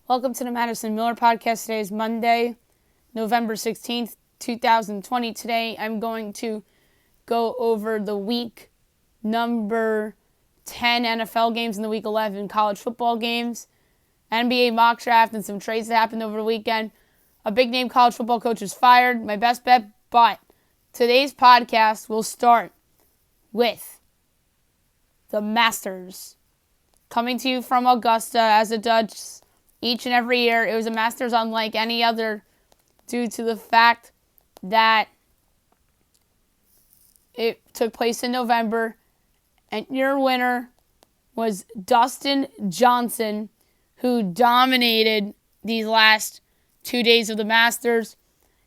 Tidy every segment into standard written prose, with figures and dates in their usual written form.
Welcome to the Madison Miller Podcast. Today is Monday, November 16th, 2020. Today I'm going to go over the week number 10 NFL games and the week 11 college football games, NBA mock draft, and some trades that happened over the weekend. A big-name college football coach was fired, my best bet, but today's podcast will start with the Masters. Coming to you from Augusta, as it does each and every year. It was a Masters unlike any other due to the fact that it took place in November. And your winner was Dustin Johnson, who dominated these last 2 days of the Masters.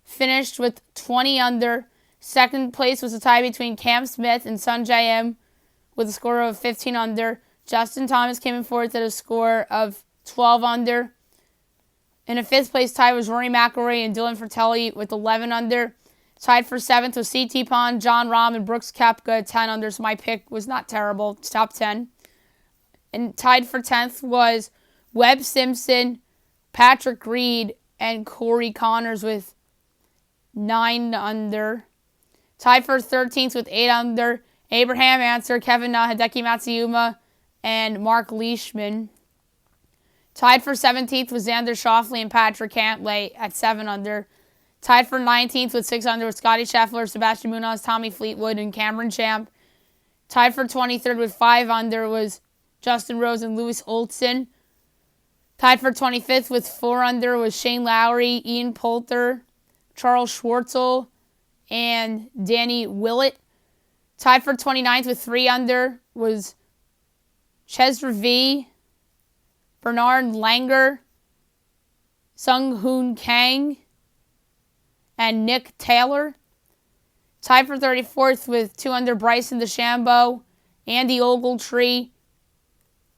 Finished with 20 under. Second place was a tie between Cam Smith and Sungjae Im with a score of 15 under. Justin Thomas came in fourth at a score of 12 under. In a fifth place tie was Rory McIlroy and Dylan Fratelli with 11 under. Tied for seventh was C.T. Pond, John Rahm, and Brooks Koepka at 10 under, so my pick was not terrible. It's top 10. And tied for 10th was Webb Simpson, Patrick Reed, and Corey Connors with 9 under. Tied for 13th with 8 under, Abraham Ancer, Kevin Na, Hideki Matsuyama, and Mark Leishman. Tied for 17th was Xander Schauffele and Patrick Cantlay at 7 under. Tied for 19th with 6 under with Scotty Scheffler, Sebastian Munoz, Tommy Fleetwood, and Cameron Champ. Tied for 23rd with 5 under was Justin Rose and Lewis Olson. Tied for 25th with 4 under was Shane Lowry, Ian Poulter, Charles Schwartzel, and Danny Willett. Tied for 29th with 3 under was Chez V, Bernard Langer, Sung Hoon Kang, and Nick Taylor. Tied for 34th with 2 under Bryson DeChambeau, Andy Ogletree,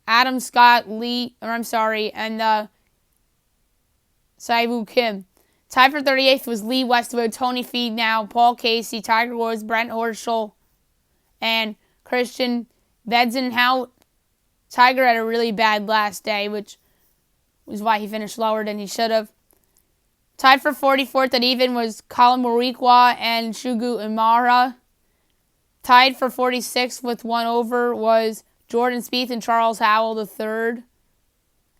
Adam Scott Lee, and Saibu Kim. Tied for 38th was Lee Westwood, Tony Finau, Paul Casey, Tiger Woods, Brent Horschel, and Christian Bezenhout. Tiger had a really bad last day, which was why he finished lower than he should have. Tied for 44th at even was Colin Morikawa and Shugo Imara. Tied for 46th with 1 over was Jordan Spieth and Charles Howell III,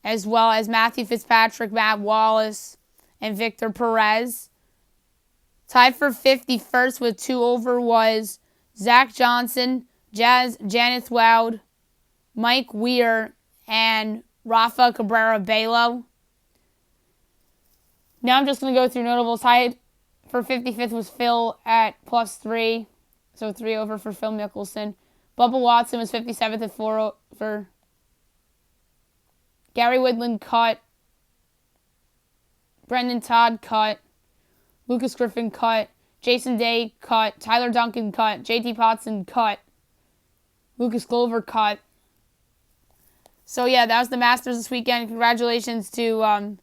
as well as Matthew Fitzpatrick, Matt Wallace, and Victor Perez. Tied for 51st with 2 over was Zach Johnson, Janeth Woud, Mike Weir, and Rafa Cabrera Bello. Now I'm just going to go through notables. Tied for 55th was Phil at +3, so 3 over for Phil Mickelson. Bubba Watson was 57th at 4 over. Gary Woodland cut. Brendan Todd cut. Lucas Griffin cut. Jason Day cut. Tyler Duncan cut. JT Potson cut. Lucas Glover cut. So yeah, that was the Masters this weekend. Congratulations to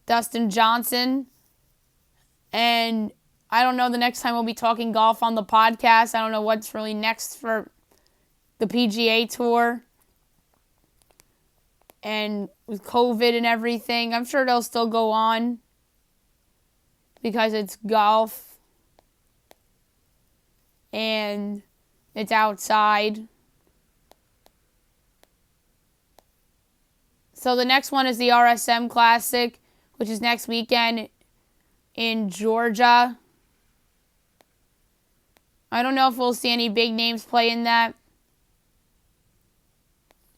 Dustin Johnson. And I don't know, the next time we'll be talking golf on the podcast. I don't know what's really next for the PGA Tour. And with COVID and everything, I'm sure they'll still go on because it's golf and it's outside. So the next one is the RSM Classic, which is next weekend in Georgia. I don't know if we'll see any big names play in that.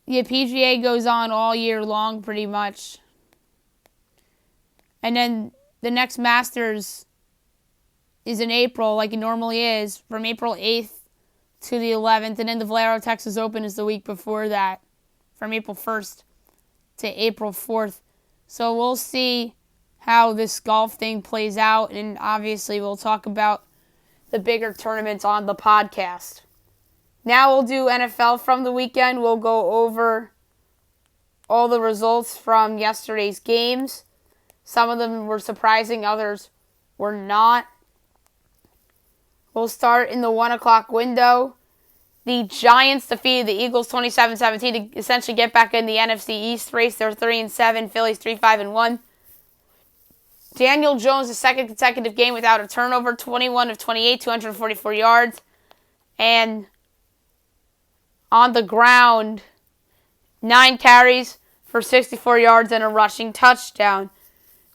The PGA goes on all year long pretty much. And then the next Masters is in April, like it normally is, from April 8th to the 11th. And then the Valero Texas Open is the week before that, from April 1st to April 4th. So we'll see how this golf thing plays out. And obviously we'll talk about the bigger tournaments on the podcast. Now we'll do NFL from the weekend. We'll go over all the results from yesterday's games. Some of them were surprising, others were not. We'll start in the 1 o'clock window. The Giants defeated the Eagles 27-17 to essentially get back in the NFC East race. They're 3-7. Phillies 3-5-1. Daniel Jones, the second consecutive game without a turnover, 21 of 28, 244 yards. And on the ground, 9 carries for 64 yards and a rushing touchdown.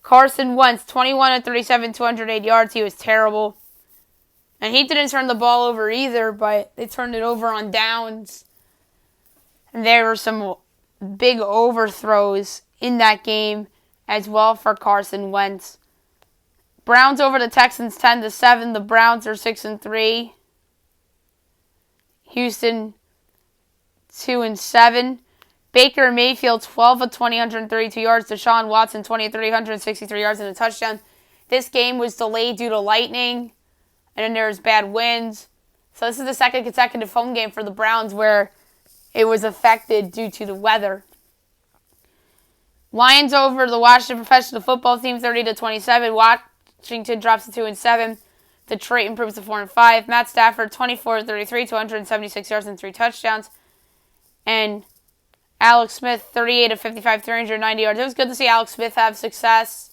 Carson Wentz, 21 of 37, 208 yards. He was terrible. And he didn't turn the ball over either, but they turned it over on downs. And there were some big overthrows in that game as well for Carson Wentz. Browns over the Texans 10-7. The Browns are 6-3. Houston 2-7. Baker Mayfield 12 of 20, 132 yards. Deshaun Watson 20 of 30, 163 yards and a touchdown. This game was delayed due to lightning, and then there was bad winds. So this is the second consecutive home game for the Browns where it was affected due to the weather. Lions over the Washington Professional Football Team 30-27. Washington drops to 2-7. Detroit improves to 4-5. Matt Stafford 24 of 33, 276 yards and 3 touchdowns. And Alex Smith 38 of 55, 390 yards. It was good to see Alex Smith have success,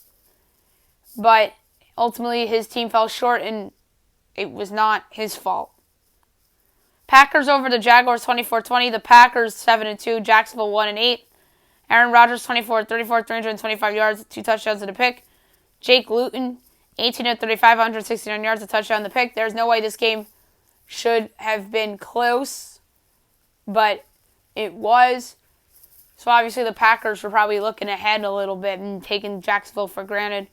but ultimately his team fell short and it was not his fault. Packers over the Jaguars 24-20. The Packers 7-2. Jacksonville 1-8. Aaron Rodgers 24 34, 325 yards, 2 touchdowns and a pick. Jake Luton 18 of 35, 169 yards, a touchdown and a pick. There's no way this game should have been close, but it was. So obviously the Packers were probably looking ahead a little bit and taking Jacksonville for granted.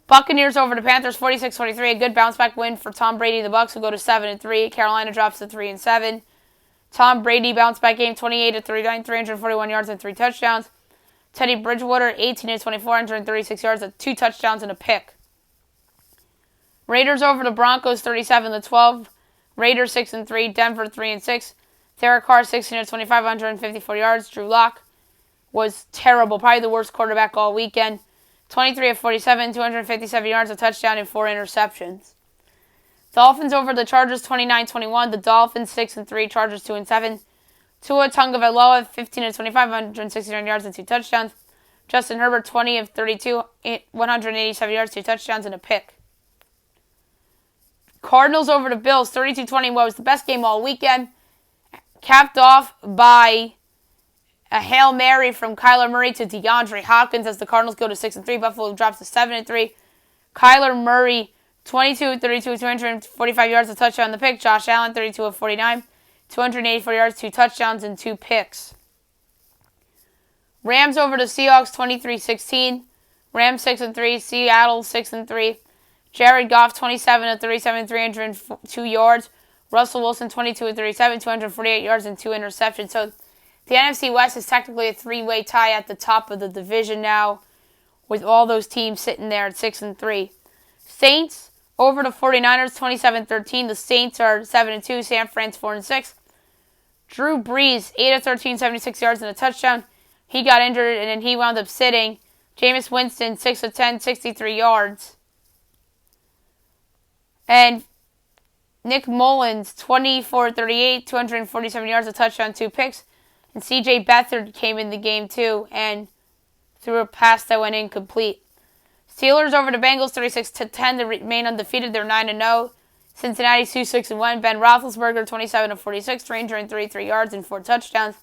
Buccaneers over the Panthers 46-23. A good bounce-back win for Tom Brady. The Bucs will go to 7-3. Carolina drops to 3-7. Tom Brady bounce-back game 28 of 39, 341 yards and 3 touchdowns. Teddy Bridgewater 18 of 24, 136 yards, 2 touchdowns and a pick. Raiders over the Broncos 37-12. Raiders 6-3. Denver 3-6. Derek Carr 16 of 25, 154 yards. Drew Lock was terrible, probably the worst quarterback all weekend. 23 of 47, 257 yards, a touchdown, and 4 interceptions. Dolphins over the Chargers 29-21. The Dolphins 6-3, Chargers 2-7. Tua Tagovailoa 15 of 25, 169 yards and 2 touchdowns. Justin Herbert 20 of 32, 187 yards, 2 touchdowns, and a pick. Cardinals over the Bills 32-20. What was the best game all weekend? Capped off by a Hail Mary from Kyler Murray to DeAndre Hopkins as the Cardinals go to 6-3. Buffalo drops to 7-3. Kyler Murray, 22 of 32, 245 yards, a touchdown, and the pick. Josh Allen, 32 of 49, 284 yards, 2 touchdowns, and 2 picks. Rams over the Seahawks 23-16. Rams 6-3. Seattle 6-3. Jared Goff 27 of 37, 302 yards. Russell Wilson 22 of 37, 248 yards, and 2 interceptions. So the NFC West is technically a 3-way tie at the top of the division now, with all those teams sitting there at 6-3. Saints over the 49ers 27-13. The Saints are 7-2. San Fran's 4-6. Drew Brees 8 of 13, 76 yards and a touchdown. He got injured and then he wound up sitting. Jameis Winston 6 of 10, 63 yards. And Nick Mullins 24 of 38, 247 yards, a touchdown, 2 picks. And CJ Beathard came in the game too and threw a pass that went incomplete. Steelers over the Bengals 36-10 to remain undefeated. They're 9-0. Cincinnati 2-6-1. Ben Roethlisberger 27 of 46, 333 yards and 4 touchdowns.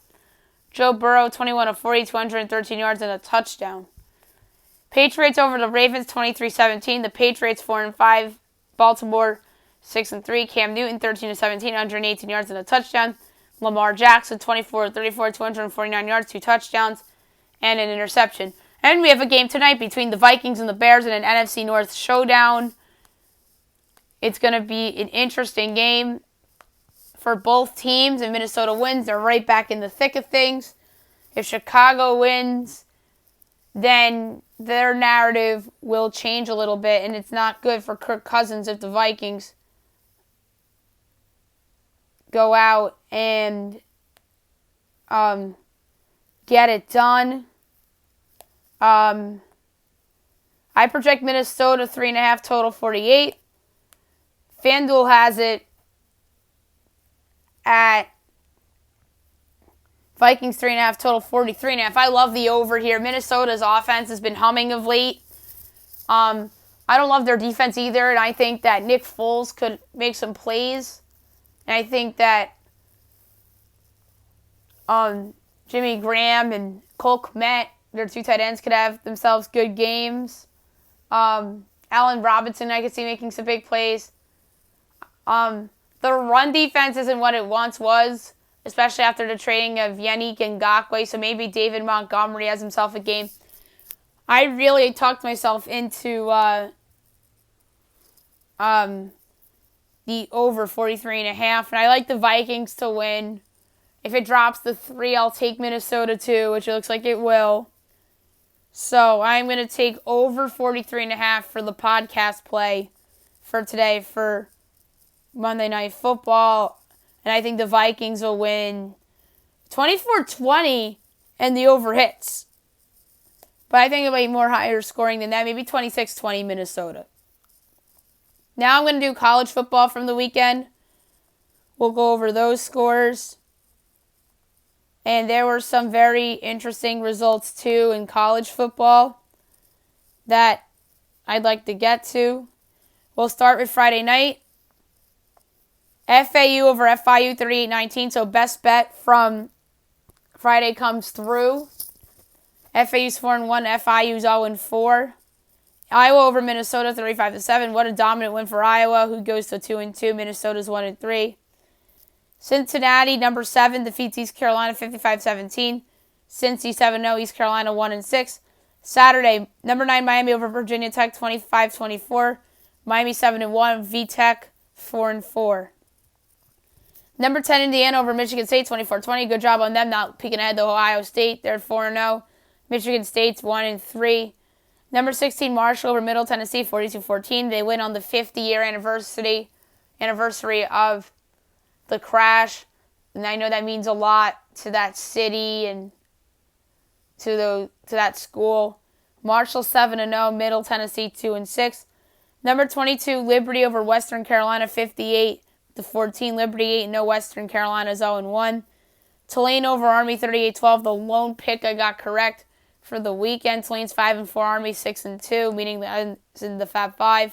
Joe Burrow 21 of 40, 213 yards and a touchdown. Patriots over the Ravens 23-17. The Patriots 4-5. Baltimore 6-3. Cam Newton 13 of 17, 118 yards and a touchdown. Lamar Jackson 24 of 34, 249 yards, 2 touchdowns, and an interception. And we have a game tonight between the Vikings and the Bears in an NFC North showdown. It's going to be an interesting game for both teams. If Minnesota wins, they're right back in the thick of things. If Chicago wins, then their narrative will change a little bit, and it's not good for Kirk Cousins if the Vikings go out and get it done. I project Minnesota 3.5, total 48. FanDuel has it at Vikings 3.5, total 43.5. I love the over here. Minnesota's offense has been humming of late. I don't love their defense either, and I think that Nick Foles could make some plays. And I think that Jimmy Graham and Cole Kmet, their two tight ends, could have themselves good games. Allen Robinson, I could see making some big plays. The run defense isn't what it once was, especially after the trading of Yannick Ngakoue, so maybe David Montgomery has himself a game. I really talked myself into the over 43.5, and I like the Vikings to win. If it drops to 3, I'll take Minnesota too, which it looks like it will. So I'm going to take over 43.5 for the podcast play for today for Monday Night Football. And I think the Vikings will win 24-20 and the over hits. But I think it'll be more higher scoring than that, maybe 26-20 Minnesota. Now I'm going to do college football from the weekend. We'll go over those scores. And there were some very interesting results, too, in college football that I'd like to get to. We'll start with Friday night. FAU over FIU 38-19, so best bet from Friday comes through. FAU's 4-1, FIU's 0-4. Iowa over Minnesota 35-7. What a dominant win for Iowa, who goes to 2-2. Minnesota's 1-3. Cincinnati, number 7, defeats East Carolina 55-17. Cincy 7-0, East Carolina 1-6. Saturday, number 9, Miami over Virginia Tech 25-24. Miami 7-1, VTech 4-4. Number 10, Indiana over Michigan State 24-20. Good job on them not peeking ahead to Ohio State. They're 4-0. Michigan State's 1-3. Number 16, Marshall over Middle Tennessee 42-14. They win on the 50-year anniversary of the crash, and I know that means a lot to that city and to that school. Marshall 7-0, Middle Tennessee 2-6. Number 22, Liberty over Western Carolina 58-14. Liberty 8-0, Western Carolina's 0-1. Tulane over Army 38-12. The lone pick I got correct for the weekend. Tulane's 5-4, Army 6-2, meaning it's in the Fab Five.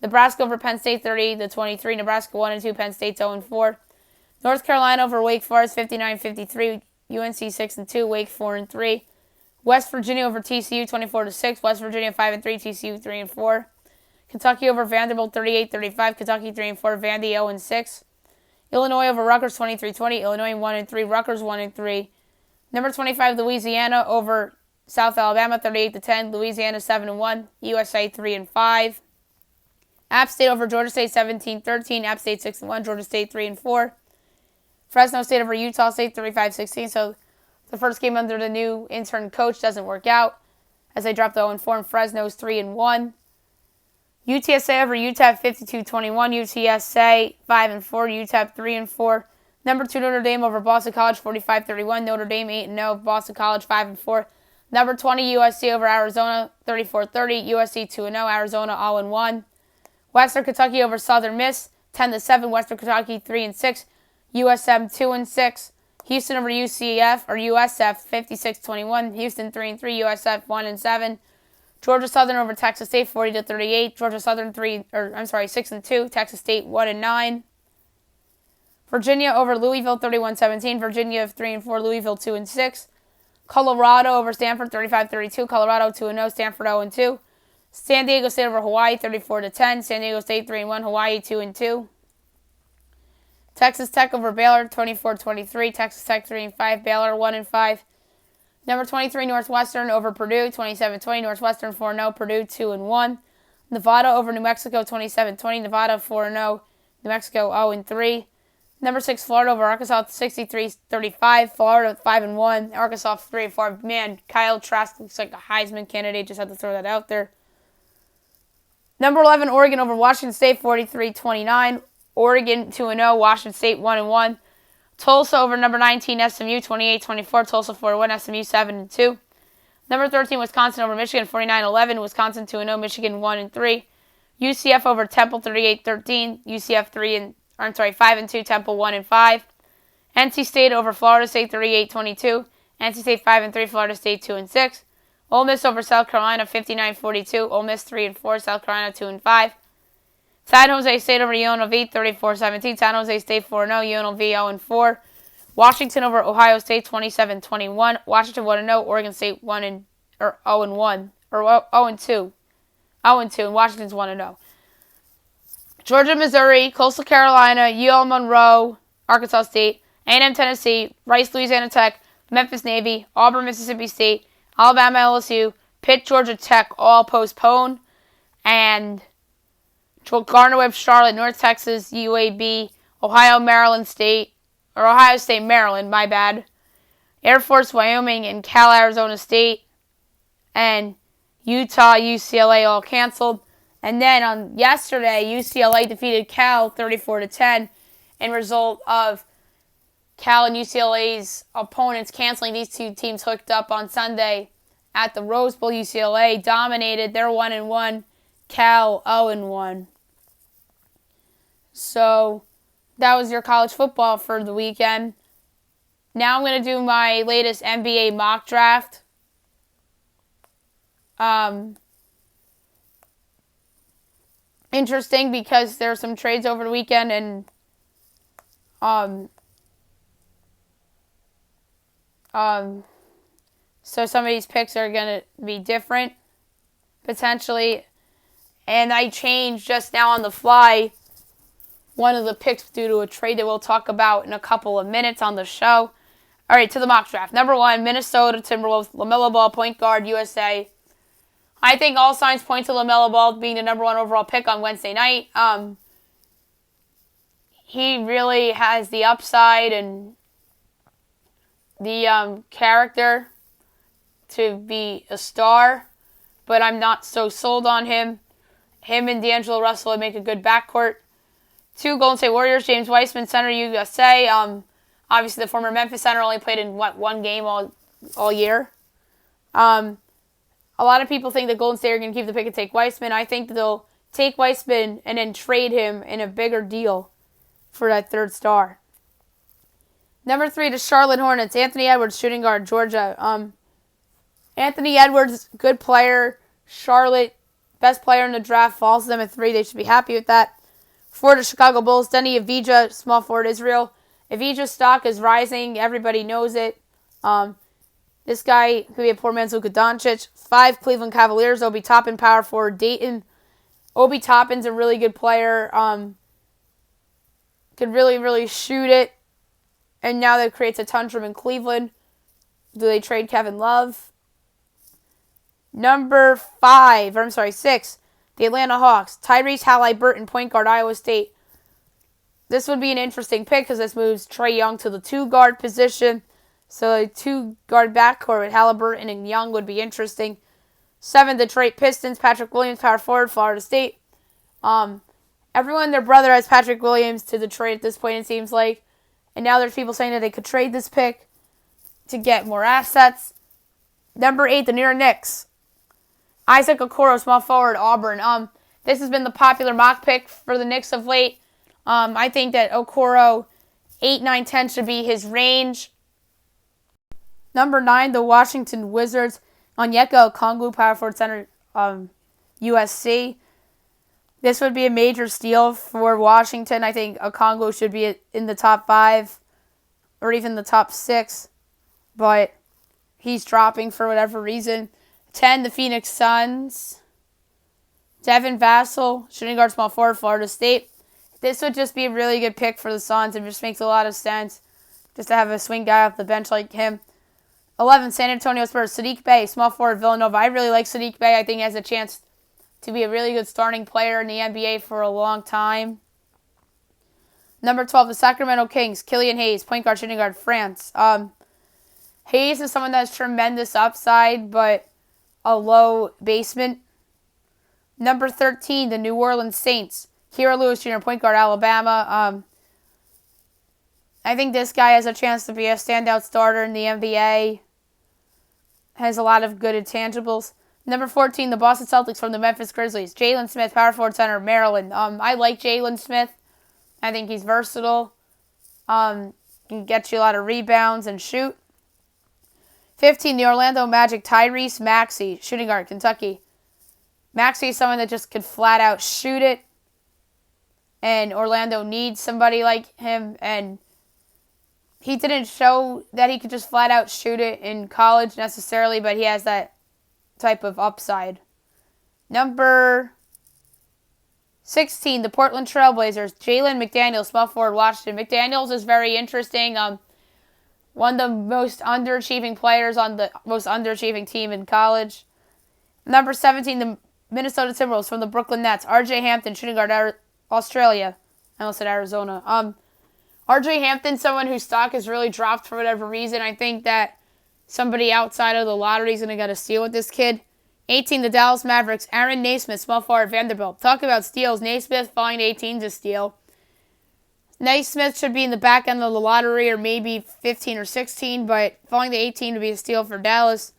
Nebraska over Penn State 38-23. Nebraska 1-2. Penn State's 0-4. North Carolina over Wake Forest 59-53. UNC 6-2. Wake 4-3. West Virginia over TCU 24-6. West Virginia 5-3. TCU 3-4. Kentucky over Vanderbilt 38-35. Kentucky 3-4. Vandy 0-6. Illinois over Rutgers 23-20. Illinois 1-3. Rutgers 1-3. Number 25 Louisiana over South Alabama 38-10. Louisiana 7-1. USA 3-5. App State over Georgia State 17-13. App State 6-1. Georgia State 3-4. Fresno State over Utah State 35-16. So the first game under the new intern coach doesn't work out as they drop the 0-4. And Fresno's 3-1. UTSA over UTEP 52-21. UTSA 5-4. UTEP 3-4. Number 2 Notre Dame over Boston College 45-31. Notre Dame 8-0. Boston College 5-4. Number 20 USC over Arizona 34-30. USC 2-0. Arizona 0-1. Western Kentucky over Southern Miss 10-7. Western Kentucky 3-6. USM 2-6. Houston over UCF or USF 56-21. Houston 3-3. USF 1-7. Georgia Southern over Texas State 40-38. Georgia Southern 6-2. Texas State 1-9. Virginia over Louisville 31-17. Virginia 3-4. Louisville 2-6. Colorado over Stanford 35-32. Colorado 2-0. Stanford 0-2. San Diego State over Hawaii 34-10. San Diego State 3-1. Hawaii 2-2. Texas Tech over Baylor 24-23. Texas Tech 3-5. Baylor 1-5. Number 23 Northwestern over Purdue 27-20. Northwestern 4-0. Purdue 2-1. Nevada over New Mexico 27-20. Nevada 4-0. New Mexico 0-3. Number 6 Florida over Arkansas 63-35. Florida 5-1. Arkansas 3-4. Man, Kyle Trask looks like a Heisman candidate. Just had to throw that out there. Number 11 Oregon over Washington State 43-29. Oregon 2-0. Washington State 1-1. Tulsa over number 19 SMU 28-24. Tulsa 4-1. SMU 7-2. Number 13 Wisconsin over Michigan 49-11. Wisconsin 2-0. Michigan 1-3. UCF over Temple 38-13. UCF 5-2. Temple 1-5. NC State over Florida State 38-22. NC State 5-3, Florida State 2-6. Ole Miss over South Carolina 59-42. Ole Miss 3-4, South Carolina 2-5. San Jose State over UNLV 34-17. San Jose State 4-0, UNLV 0-4. Washington over Ohio State 27-21. Washington 1-0, Oregon State 0-1 or 0-1 or 0-2. 0-2, and Washington's 1-0. Georgia, Missouri, Coastal Carolina, UL Monroe, Arkansas State, A&M Tennessee, Rice, Louisiana Tech, Memphis Navy, Auburn, Mississippi State, Alabama, LSU, Pitt, Georgia Tech, all postponed, and Gardner-Webb, Charlotte, North Texas, UAB, Ohio, Maryland State, or Ohio State, Maryland, my bad, Air Force, Wyoming, and Cal, Arizona State, and Utah, UCLA all canceled. And then on yesterday, UCLA defeated Cal 34-10 in result of Cal and UCLA's opponents canceling. These two teams hooked up on Sunday at the Rose Bowl. UCLA dominated. They're 1-1. Cal 0-1. So that was your college football for the weekend. Now I'm going to do my latest NBA mock draft. Interesting because there are some trades over the weekend, and so some of these picks are going to be different, potentially. And I changed just now on the fly one of the picks due to a trade that we'll talk about in a couple of minutes on the show. All right, to the mock draft. Number 1, Minnesota Timberwolves, LaMelo Ball, point guard, USA. I think all signs point to LaMelo Ball being the number 1 overall pick on Wednesday night. He really has the upside and the character to be a star, but I'm not so sold on him. Him and D'Angelo Russell would make a good backcourt. 2, Golden State Warriors, James Wiseman, center, USA. Obviously, the former Memphis center only played in, one game all year. A lot of people think that Golden State are going to keep the pick and take Wiseman. I think that they'll take Wiseman and then trade him in a bigger deal for that 3rd star. Number 3, the Charlotte Hornets, Anthony Edwards, shooting guard, Georgia. Anthony Edwards, good player. Charlotte, best player in the draft, falls to them at 3. They should be happy with that. 4, the Chicago Bulls, Denny Avdija, small forward, Israel. Avdija's stock is rising. Everybody knows it. This guy could be a poor man's Luka Doncic. 5, Cleveland Cavaliers, Obi Toppin, power forward, Dayton. Obi Toppin's a really good player. Could really, really shoot it. And now that creates a tantrum in Cleveland. Do they trade Kevin Love? Number 6, the Atlanta Hawks, Tyrese Halliburton, point guard, Iowa State. This would be an interesting pick because this moves Trae Young to the 2-guard position. So a 2-guard backcourt with Halliburton and Young would be interesting. 7, Detroit Pistons, Patrick Williams, power forward, Florida State. Everyone and their brother has Patrick Williams to Detroit at this point, it seems like. And now there's people saying that they could trade this pick to get more assets. Number 8, the New York Knicks. Isaac Okoro, small forward, Auburn. This has been the popular mock pick for the Knicks of late. I think that Okoro, 8, 9, 10 should be his range. Number 9, the Washington Wizards. Onyeka Okongwu, power forward, center, USC. This would be a major steal for Washington. I think Okongwu should be in the top 5 or even the top 6, but he's dropping for whatever reason. 10, the Phoenix Suns. Devin Vassell, shooting guard, small forward, Florida State. This would just be a really good pick for the Suns. It just makes a lot of sense just to have a swing guy off the bench like him. 11, San Antonio Spurs, Sadiq Bey, small forward, Villanova. I really like Sadiq Bey. I think he has a chance to be a really good starting player in the NBA for a long time. Number 12, the Sacramento Kings, Killian Hayes, point guard, shooting guard, France. Hayes is someone that has tremendous upside, but a low basement. Number 13, the New Orleans Saints, Kira Lewis Jr., point guard, Alabama. I think this guy has a chance to be a standout starter in the NBA. Has a lot of good intangibles. Number 14, the Boston Celtics from the Memphis Grizzlies. Jalen Smith, power forward, center, Maryland. I like Jalen Smith. I think he's versatile. can get you a lot of rebounds and shoot. 15, the Orlando Magic, Tyrese Maxey, shooting guard, Kentucky. Maxey is someone that just could flat out shoot it. And Orlando needs somebody like him. And he didn't show that he could just flat out shoot it in college necessarily, but he has that type of upside. Number 16, the Portland Trailblazers, Jalen McDaniels, small forward, Washington. McDaniels is very interesting. One of the most underachieving players on the most underachieving team in college. Number 17, the Minnesota Timberwolves from the Brooklyn Nets, R.J. Hampton, shooting guard, Australia. I almost said Arizona. R.J. Hampton, someone whose stock has really dropped for whatever reason. I think that somebody outside of the lottery is going to get a steal with this kid. 18, the Dallas Mavericks, Aaron Naismith, small forward, Vanderbilt. Talk about steals. Naismith falling to 18 to steal. Naismith should be in the back end of the lottery or maybe 15 or 16, but falling to 18 would be a steal for Dallas.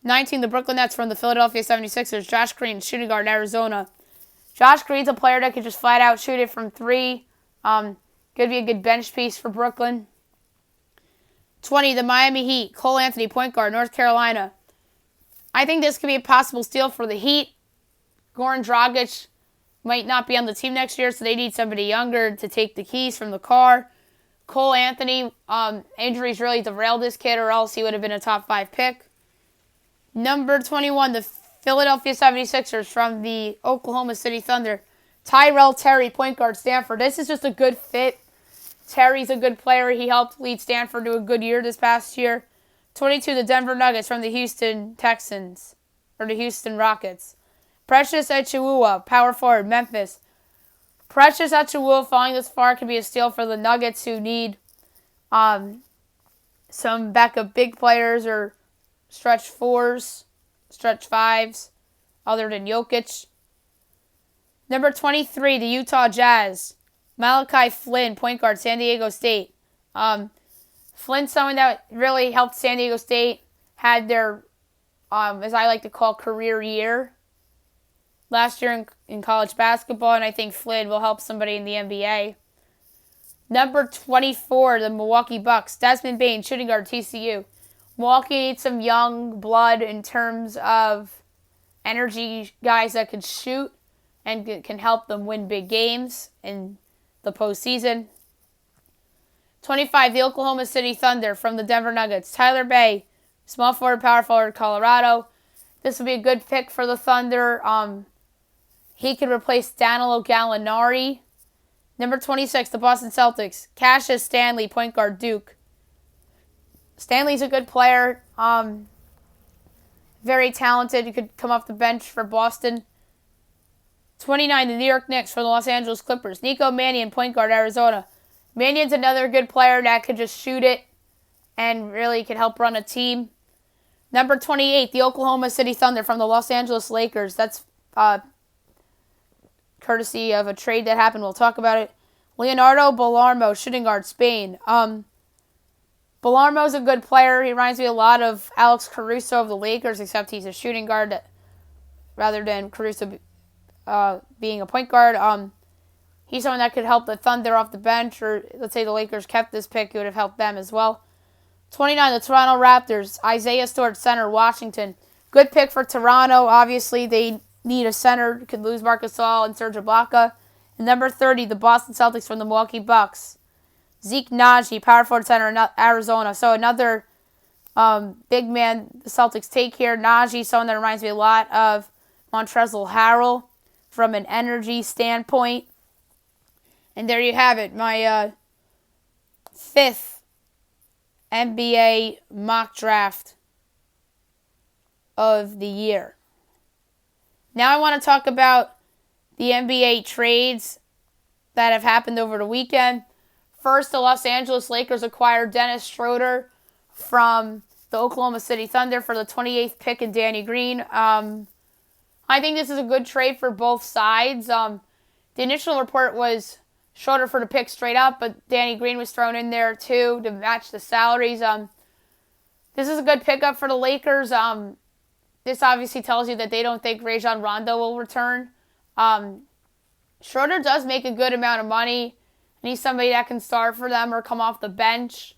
19, the Brooklyn Nets from the Philadelphia 76ers, Josh Green, shooting guard, Arizona. Josh Green's a player that could just flat out shoot it from three. Could be a good bench piece for Brooklyn. 20, the Miami Heat, Cole Anthony, point guard, North Carolina. I think this could be a possible steal for the Heat. Goran Dragic might not be on the team next year, so they need somebody younger to take the keys from the car. Cole Anthony, injuries really derailed this kid, or else he would have been a top 5 pick. Number 21, the Philadelphia 76ers from the Oklahoma City Thunder, Tyrell Terry, point guard, Stanford. This is just a good fit. Terry's a good player. He helped lead Stanford to a good year this past year. 22, the Denver Nuggets from the Houston Texans, or the Houston Rockets. Precious Achiuwa, power forward, Memphis. Precious Achiuwa falling this far could be a steal for the Nuggets, who need some backup big players or stretch 4s, stretch 5s, other than Jokic. Number 23, the Utah Jazz. Malachi Flynn, point guard, San Diego State. Flynn's someone that really helped San Diego State, had their, as I like to call, career year last year in college basketball, and I think Flynn will help somebody in the NBA. Number 24, the Milwaukee Bucks, Desmond Bane, shooting guard, TCU. Milwaukee needs some young blood in terms of energy guys that can shoot and can help them win big games in the postseason. 25, the Oklahoma City Thunder from the Denver Nuggets, Tyler Bay, small forward, power forward, Colorado. This would be a good pick for the Thunder. He could replace Danilo Gallinari. Number 26, the Boston Celtics, Cassius Stanley, point guard, Duke. Stanley's a good player. Very talented. He could come off the bench for Boston. 29, the New York Knicks from the Los Angeles Clippers, Nico Mannion, point guard, Arizona. Mannion's another good player that could just shoot it and really could help run a team. Number 28, the Oklahoma City Thunder from the Los Angeles Lakers. That's courtesy of a trade that happened. We'll talk about it. Leonardo Ballarmo, shooting guard, Spain. Ballarmo's a good player. He reminds me a lot of Alex Caruso of the Lakers, except he's a shooting guard rather than Caruso being a point guard. He's someone that could help the Thunder off the bench, or let's say the Lakers kept this pick, it would have helped them as well. 29, the Toronto Raptors, Isaiah Stewart, center, Washington. Good pick for Toronto. Obviously, they need a center. Could lose Marc Gasol and Serge Ibaka. And number 30, the Boston Celtics from the Milwaukee Bucks, Zeke Naji, power forward, center, Arizona. So another big man the Celtics take here. Naji, someone that reminds me a lot of Montrezl Harrell from an energy standpoint. And there you have it, my 5th NBA mock draft of the year. Now I want to talk about the NBA trades that have happened over the weekend. First, the Los Angeles Lakers acquired Dennis Schroeder from the Oklahoma City Thunder for the 28th pick and Danny Green. I think this is a good trade for both sides. The initial report was Schroeder for the pick straight up, but Danny Green was thrown in there too to match the salaries. This is a good pickup for the Lakers. This obviously tells you that they don't think Rajon Rondo will return. Schroeder does make a good amount of money, Need somebody that can start for them or come off the bench.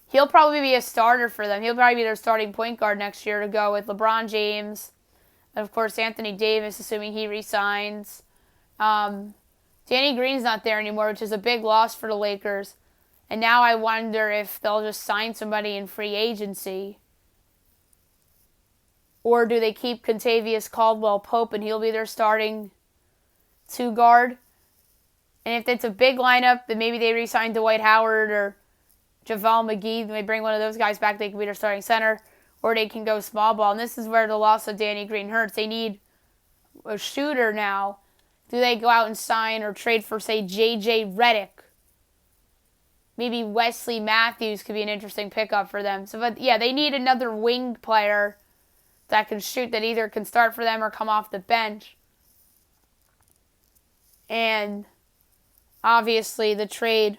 He'll probably be a starter for them. He'll probably be their starting point guard next year to go with LeBron James. And, of course, Anthony Davis, assuming he resigns. Danny Green's not there anymore, which is a big loss for the Lakers. And now I wonder if they'll just sign somebody in free agency. Or do they keep Contavious Caldwell-Pope and he'll be their starting two guard? And if it's a big lineup, then maybe they re-sign Dwight Howard or JaVale McGee. They bring one of those guys back. They can be their starting center. Or they can go small ball. And this is where the loss of Danny Green hurts. They need a shooter now. Do they go out and sign or trade for, say, J.J. Redick? Maybe Wesley Matthews could be an interesting pickup for them. So, but yeah, they need another wing player that can shoot, that either can start for them or come off the bench. And obviously the trade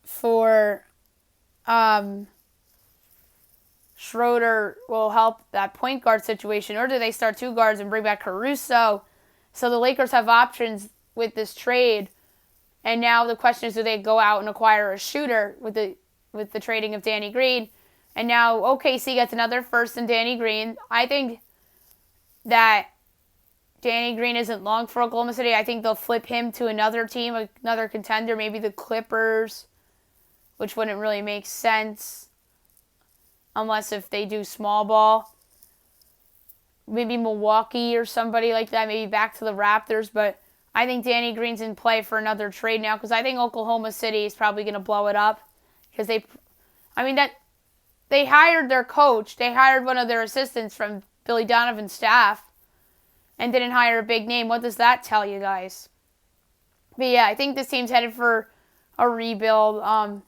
for Schroeder will help that point guard situation. Or do they start two guards and bring back Caruso? So the Lakers have options with this trade. And now the question is, do they go out and acquire a shooter with the trading of Danny Green? And now OKC gets another first in Danny Green. I think that Danny Green isn't long for Oklahoma City. I think they'll flip him to another team, another contender, maybe the Clippers, which wouldn't really make sense unless if they do small ball. Maybe Milwaukee or somebody like that, maybe back to the Raptors. But I think Danny Green's in play for another trade now because I think Oklahoma City is probably going to blow it up because they hired their coach. They hired one of their assistants from Billy Donovan's staff and didn't hire a big name. What does that tell you guys? But yeah, I think this team's headed for a rebuild. I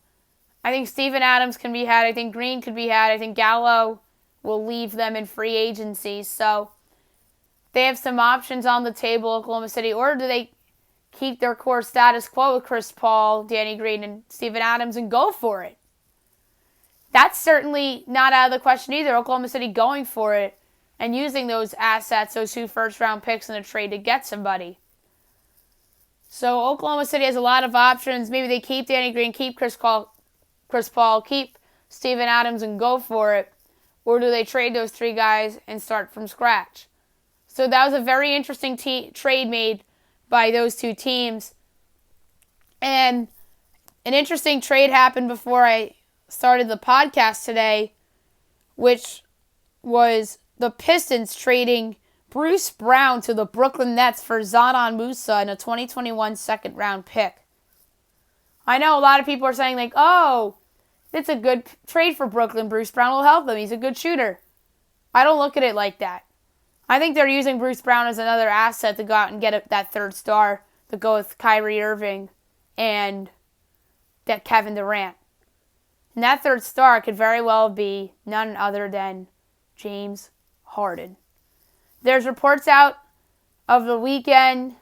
think Steven Adams can be had. I think Green could be had. I think Gallo will leave them in free agency. So they have some options on the table, Oklahoma City. Or do they keep their core status quo with Chris Paul, Danny Green, and Steven Adams and go for it? That's certainly not out of the question either. Oklahoma City going for it and using those assets, those 2 first-round picks in a trade to get somebody. So Oklahoma City has a lot of options. Maybe they keep Danny Green, keep Chris Paul, keep Steven Adams and go for it. Or do they trade those 3 guys and start from scratch? So that was a very interesting trade made by those 2 teams. And an interesting trade happened before I started the podcast today, which was the Pistons trading Bruce Brown to the Brooklyn Nets for Zanon Musa and a 2021 second-round pick. I know a lot of people are saying, like, oh, it's a good trade for Brooklyn. Bruce Brown will help them. He's a good shooter. I don't look at it like that. I think they're using Bruce Brown as another asset to go out and get that 3rd star to go with Kyrie Irving and that Kevin Durant. And that 3rd star could very well be none other than James Harden. There's reports out of the weekend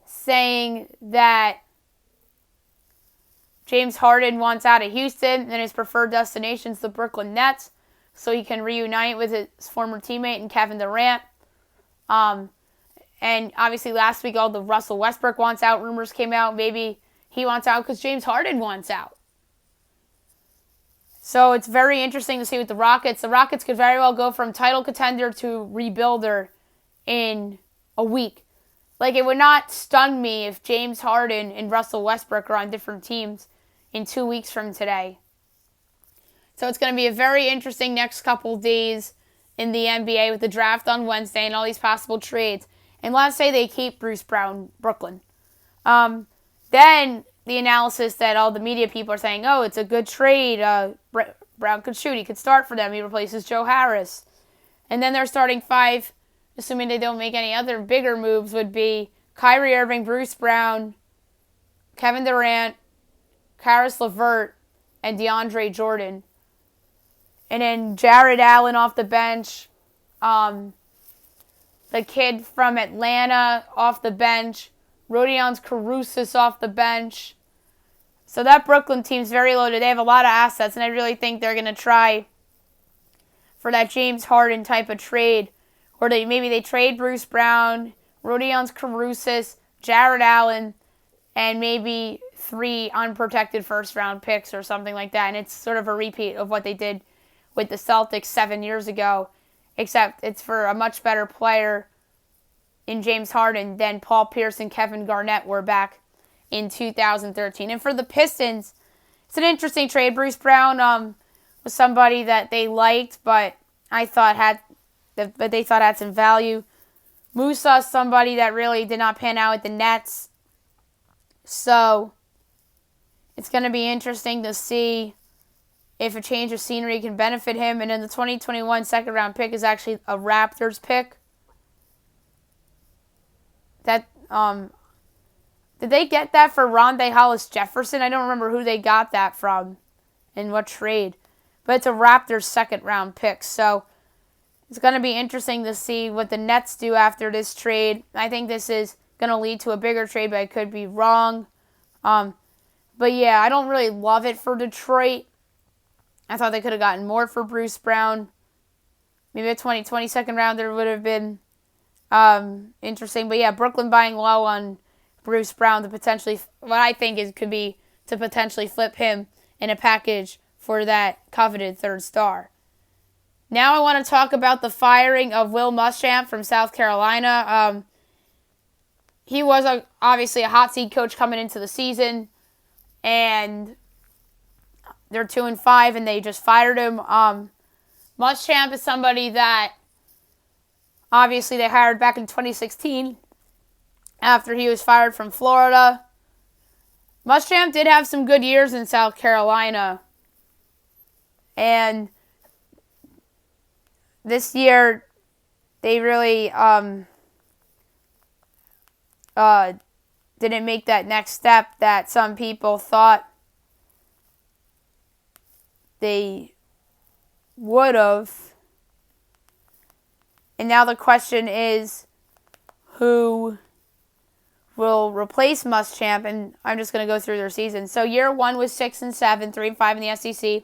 saying that James Harden wants out of Houston and his preferred destination is the Brooklyn Nets so he can reunite with his former teammate and Kevin Durant. And obviously last week all the Russell Westbrook wants out rumors came out. Maybe he wants out because James Harden wants out. So it's very interesting to see with the Rockets. The Rockets could very well go from title contender to rebuilder in a week. Like, it would not stun me if James Harden and Russell Westbrook are on different teams in 2 weeks from today. So it's going to be a very interesting next couple days in the NBA with the draft on Wednesday and all these possible trades. And let's say they keep Bruce Brown, Brooklyn. Then the analysis that all the media people are saying, oh, it's a good trade. Brown could shoot. He could start for them. He replaces Joe Harris. And then their starting 5, assuming they don't make any other bigger moves, would be Kyrie Irving, Bruce Brown, Kevin Durant, Karis LeVert, and DeAndre Jordan. And then Jared Allen off the bench. The kid from Atlanta off the bench. Rodion Caruso off the bench. So that Brooklyn team's very loaded. They have a lot of assets, and I really think they're going to try for that James Harden type of trade. Or maybe they trade Bruce Brown, Rodion Caruso, Jared Allen, and maybe 3 unprotected first-round picks or something like that. And it's sort of a repeat of what they did with the Celtics 7 years ago, except it's for a much better player in James Harden than Paul Pierce and Kevin Garnett were back in 2013. And for the Pistons, it's an interesting trade. Bruce Brown was somebody that they liked, but they thought had some value. Musa, somebody that really did not pan out with the Nets. So it's going to be interesting to see if a change of scenery can benefit him. And then the 2021 second-round pick is actually a Raptors pick. That did they get that for Rondae Hollis-Jefferson? I don't remember who they got that from and what trade. But it's a Raptors second-round pick. So it's going to be interesting to see what the Nets do after this trade. I think this is going to lead to a bigger trade, but I could be wrong. But yeah, I don't really love it for Detroit. I thought they could have gotten more for Bruce Brown. Maybe a 2020 second rounder would have been interesting. But yeah, Brooklyn buying low on Bruce Brown to potentially, what I think is could be to potentially flip him in a package for that coveted third star. Now I want to talk about the firing of Will Muschamp from South Carolina. He was obviously a hot seat coach coming into the season, and they're 2-5, and they just fired him. Muschamp is somebody that obviously they hired back in 2016 after he was fired from Florida. Muschamp did have some good years in South Carolina, and this year they really didn't make that next step that some people thought they would have. And now the question is, who will replace Muschamp? And I'm just going to go through their season. So year 1 was 6-7, 3-5 in the SEC.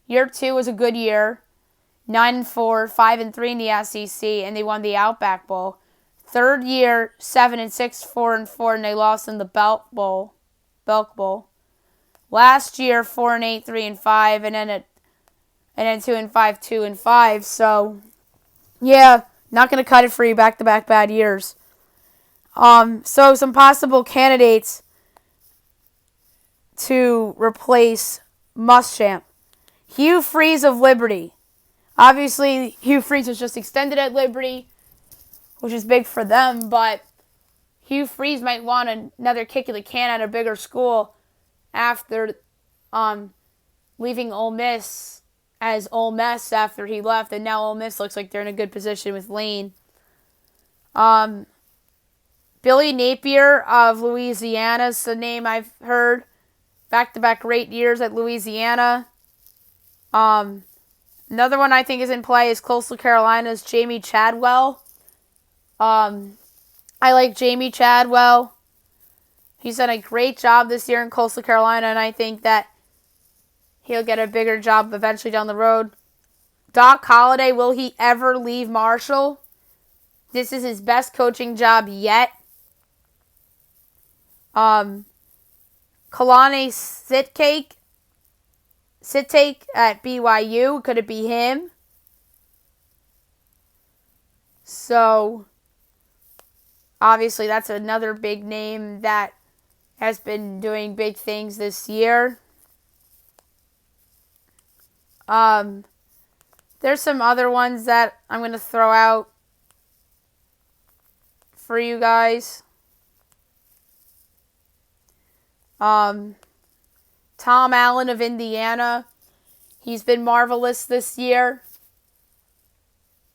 Year 2 was a good year, 9-4, 5-3 in the SEC, and they won the Outback Bowl. Third year, 7-6, 4-4, and they lost in the Belk Bowl. Last year, 4-8, 3-5, and then 2-5, 2-5. So, yeah, not going to cut it for you back-to-back bad years. So some possible candidates to replace Muschamp. Hugh Freeze of Liberty. Obviously, Hugh Freeze was just extended at Liberty, which is big for them, but Hugh Freeze might want another kick of the can at a bigger school after leaving Ole Miss as Ole Miss after he left, and now Ole Miss looks like they're in a good position with Lane. Billy Napier of Louisiana is the name I've heard. Back-to-back great years at Louisiana. Another one I think is in play is Coastal Carolina's Jamie Chadwell. I like Jamie Chadwell. He's done a great job this year in Coastal Carolina, and I think that he'll get a bigger job eventually down the road. Doc Holliday, will he ever leave Marshall? This is his best coaching job yet. Kalani Sitake at BYU. Could it be him? So, obviously, that's another big name that has been doing big things this year. There's some other ones that I'm going to throw out for you guys. Tom Allen of Indiana. He's been marvelous this year.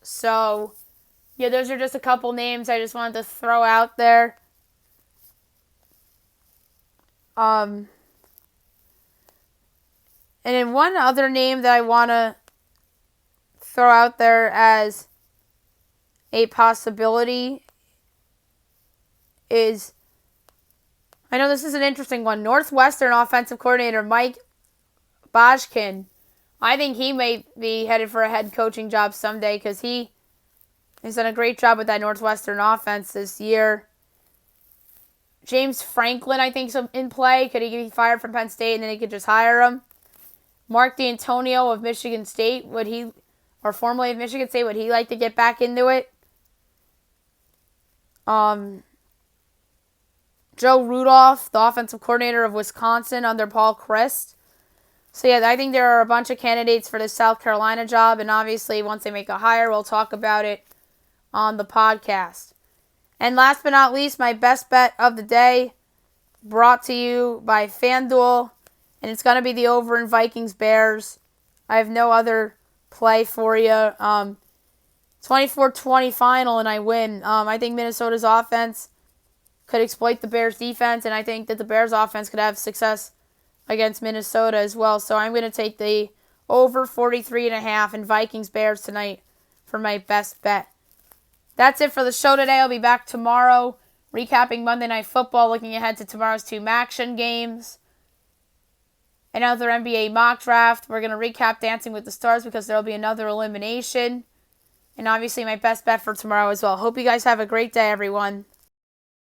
So, yeah, those are just a couple names I just wanted to throw out there. And then one other name that I want to throw out there as a possibility is, I know this is an interesting one, Northwestern offensive coordinator Mike Bajkin. I think he may be headed for a head coaching job someday because he's done a great job with that Northwestern offense this year. James Franklin, I think, is in play. Could he be fired from Penn State and then he could just hire him? Mark D'Antonio of Michigan State, or formerly of Michigan State, would he like to get back into it? Joe Rudolph, the offensive coordinator of Wisconsin under Paul Chryst. So, yeah, I think there are a bunch of candidates for the South Carolina job, and obviously once they make a hire, we'll talk about it on the podcast. And last but not least, my best bet of the day, brought to you by FanDuel, and it's going to be the over in Vikings-Bears. I have no other play for you. 24-20 final, and I win. I think Minnesota's offense could exploit the Bears' defense, and I think that the Bears' offense could have success against Minnesota as well. So I'm going to take the over 43.5 in Vikings-Bears tonight for my best bet. That's it for the show today. I'll be back tomorrow recapping Monday Night Football, looking ahead to tomorrow's 2 action games. Another NBA mock draft. We're going to recap Dancing with the Stars because there will be another elimination. And obviously my best bet for tomorrow as well. Hope you guys have a great day, everyone.